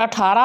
18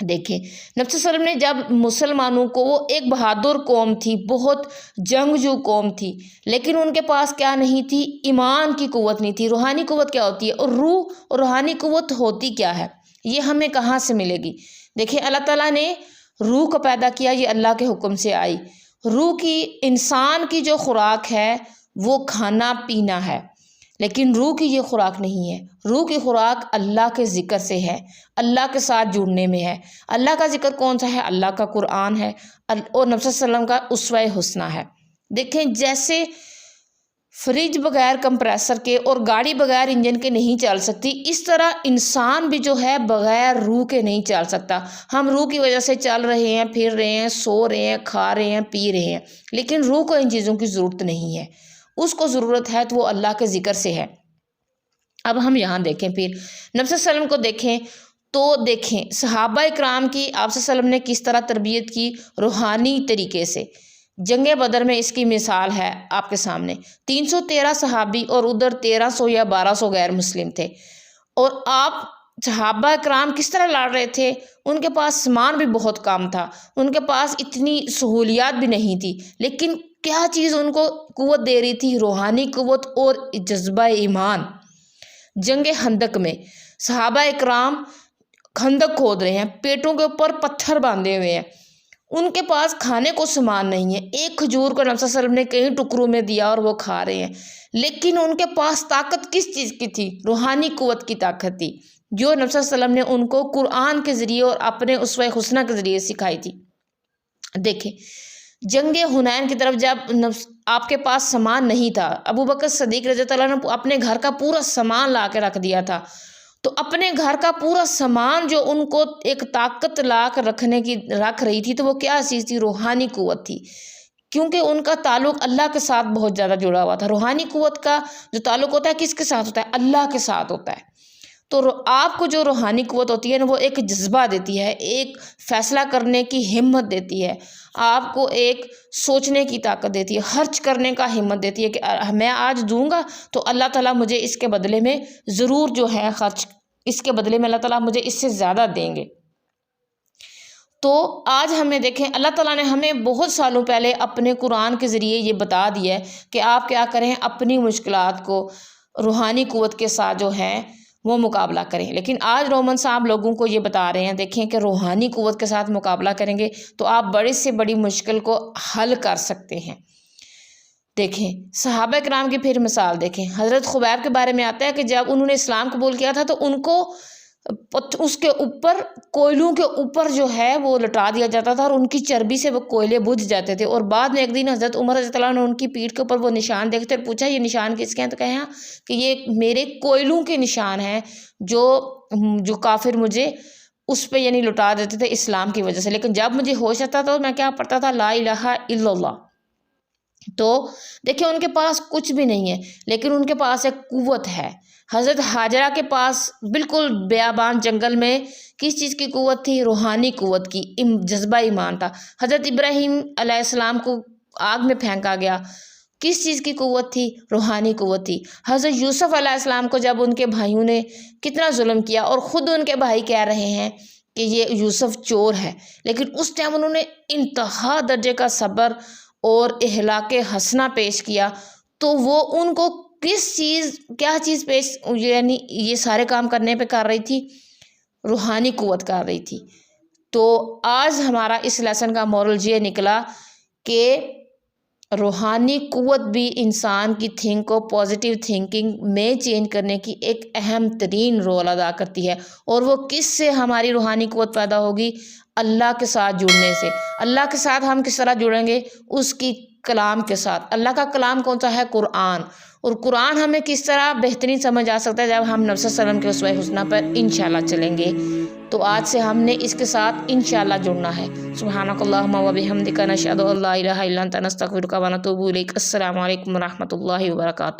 دیکھیں نبی صلی اللہ علیہ وسلم نے جب مسلمانوں کو، وہ ایک بہادر قوم تھی، بہت جنگجو قوم تھی، لیکن ان کے پاس کیا نہیں تھی؟ ایمان کی قوت نہیں تھی۔ روحانی قوت کیا ہوتی ہے اور روح اور روحانی قوت ہوتی کیا ہے؟ یہ ہمیں کہاں سے ملے گی؟ دیکھیں اللہ تعالیٰ نے روح کو پیدا کیا، یہ اللہ کے حکم سے آئی۔ روح کی، انسان کی جو خوراک ہے وہ کھانا پینا ہے، لیکن روح کی یہ خوراک نہیں ہے۔ روح کی خوراک اللہ کے ذکر سے ہے، اللہ کے ساتھ جڑنے میں ہے۔ اللہ کا ذکر کون سا ہے؟ اللہ کا قرآن ہے اور نبی صلی اللہ علیہ وسلم کا اسوہ حسنہ ہے۔ دیکھیں جیسے فریج بغیر کمپریسر کے اور گاڑی بغیر انجن کے نہیں چل سکتی، اس طرح انسان بھی جو ہے بغیر روح کے نہیں چل سکتا۔ ہم روح کی وجہ سے چل رہے ہیں، پھر رہے ہیں، سو رہے ہیں، کھا رہے ہیں، پی رہے ہیں، لیکن روح کو ان چیزوں کی ضرورت نہیں ہے۔ اس کو ضرورت ہے تو وہ اللہ کے ذکر سے ہے۔ اب ہم یہاں دیکھیں، پھر نبی صلی اللہ علیہ وسلم کو دیکھیں تو دیکھیں صحابہ اکرام کی آپ صلی اللہ علیہ وسلم نے کس طرح تربیت کی، روحانی طریقے سے۔ جنگ بدر میں اس کی مثال ہے آپ کے سامنے۔ 313 صحابی اور ادھر 1300 یا 1200 غیر مسلم تھے، اور آپ صحابہ اکرام کس طرح لڑ رہے تھے؟ ان کے پاس سامان بھی بہت کم تھا، ان کے پاس اتنی سہولیات بھی نہیں تھی، لیکن کیا چیز ان کو قوت دے رہی تھی؟ روحانی قوت اور جذبہ ایمان۔ جنگ خندق میں صحابہ اکرام خندق کھود رہے ہیں، پیٹوں کے اوپر پتھر باندھے ہوئے ہیں، ان کے پاس کھانے کو سامان نہیں ہے۔ ایک کھجور کو نبی صلی اللہ علیہ وسلم نے کئی ٹکڑوں میں دیا اور وہ کھا رہے ہیں، لیکن ان کے پاس طاقت کس چیز کی تھی؟ روحانی قوت کی طاقت تھی، جو نبی صلی اللہ علیہ وسلم نے ان کو قرآن کے ذریعے اور اپنے اسوہ حسنہ کے ذریعے سکھائی تھی۔ دیکھیں جنگ حنین کی طرف جب آپ کے پاس سامان نہیں تھا، ابو بکر صدیق رضی اللہ عنہ نے اپنے گھر کا پورا سامان لا کے رکھ دیا تھا، تو اپنے گھر کا پورا سامان جو ان کو ایک طاقت لا کر رکھ رہی تھی، تو وہ کیا چیز تھی؟ روحانی قوت تھی، کیونکہ ان کا تعلق اللہ کے ساتھ بہت زیادہ جڑا ہوا تھا۔ روحانی قوت کا جو تعلق ہوتا ہے کس کے ساتھ ہوتا ہے؟ اللہ کے ساتھ ہوتا ہے۔ تو آپ کو جو روحانی قوت ہوتی ہے نا، وہ ایک جذبہ دیتی ہے، ایک فیصلہ کرنے کی ہمت دیتی ہے، آپ کو ایک سوچنے کی طاقت دیتی ہے، خرچ کرنے کا ہمت دیتی ہے کہ میں آج دوں گا تو اللہ تعالیٰ مجھے اس کے بدلے میں ضرور جو ہے خرچ، اس کے بدلے میں اللہ تعالیٰ مجھے اس سے زیادہ دیں گے۔ تو آج ہمیں دیکھیں اللہ تعالیٰ نے ہمیں بہت سالوں پہلے اپنے قرآن کے ذریعے یہ بتا دیا ہے کہ آپ کیا کریں، اپنی مشکلات کو روحانی قوت کے ساتھ جو ہے وہ مقابلہ کریں۔ لیکن آج رومن صاحب لوگوں کو یہ بتا رہے ہیں، دیکھیں کہ روحانی قوت کے ساتھ مقابلہ کریں گے تو آپ بڑی سے بڑی مشکل کو حل کر سکتے ہیں۔ دیکھیں صحابہ کرام کی پھر مثال دیکھیں، حضرت خبیب کے بارے میں آتا ہے کہ جب انہوں نے اسلام قبول کیا تھا تو ان کو اس کے اوپر، کوئلوں کے اوپر جو ہے وہ لٹا دیا جاتا تھا، اور ان کی چربی سے وہ کوئلے بجھ جاتے تھے۔ اور بعد میں ایک دن حضرت عمر رضی اللہ عنہ نے ان کی پیٹھ کے اوپر وہ نشان دیکھتے اور پوچھا یہ نشان کس کے ہیں؟ تو کہا کہ یہ میرے کوئلوں کے نشان ہیں جو کافر مجھے اس پہ یعنی لٹا دیتے تھے اسلام کی وجہ سے۔ لیکن جب مجھے ہوش آتا تو میں کیا پڑھتا تھا؟ لا الہ الا اللہ۔ تو دیکھیں ان کے پاس کچھ بھی نہیں ہے، لیکن ان کے پاس ایک قوت ہے۔ حضرت حاجرہ کے پاس بالکل بیابان جنگل میں کس چیز کی قوت تھی؟ روحانی قوت کی، جذبہ ایمان تھا۔ حضرت ابراہیم علیہ السلام کو آگ میں پھینکا گیا، کس چیز کی قوت تھی؟ روحانی قوت تھی۔ حضرت یوسف علیہ السلام کو جب ان کے بھائیوں نے کتنا ظلم کیا، اور خود ان کے بھائی کہہ رہے ہیں کہ یہ یوسف چور ہے، لیکن اس ٹائم انہوں نے انتہا درجے کا صبر اور اخلاق حسنہ پیش کیا، تو وہ ان کو کیا چیز پیش یعنی یہ سارے کام کرنے پہ کر رہی تھی؟ روحانی قوت کر رہی تھی۔ تو آج ہمارا اس لیسن کا مورل یہ نکلا کہ روحانی قوت بھی انسان کی تھنک کو پازیٹیو تھنکنگ میں چینج کرنے کی ایک اہم ترین رول ادا کرتی ہے، اور وہ کس سے ہماری روحانی قوت پیدا ہوگی؟ اللہ کے ساتھ جڑنے سے۔ اللہ کے ساتھ ہم کس طرح جڑیں گے؟ اس کی کلام کے ساتھ۔ اللہ کا کلام کون سا ہے؟ قرآن۔ اور قرآن ہمیں کس طرح بہترین سمجھ آ سکتا ہے؟ جب ہم نبی صلی اللہ علیہ وسلم کے اسوہ حسنہ پر انشاءاللہ چلیں گے۔ تو آج سے ہم نے اس کے ساتھ انشاءاللہ جڑنا ہے۔ سبحانک اللہم و بحمدک، نشہد ان لا الہ الا انت، نستغفرک و نتوب الیک۔ السلام علیکم و رحمۃ اللہ وبرکاتہ۔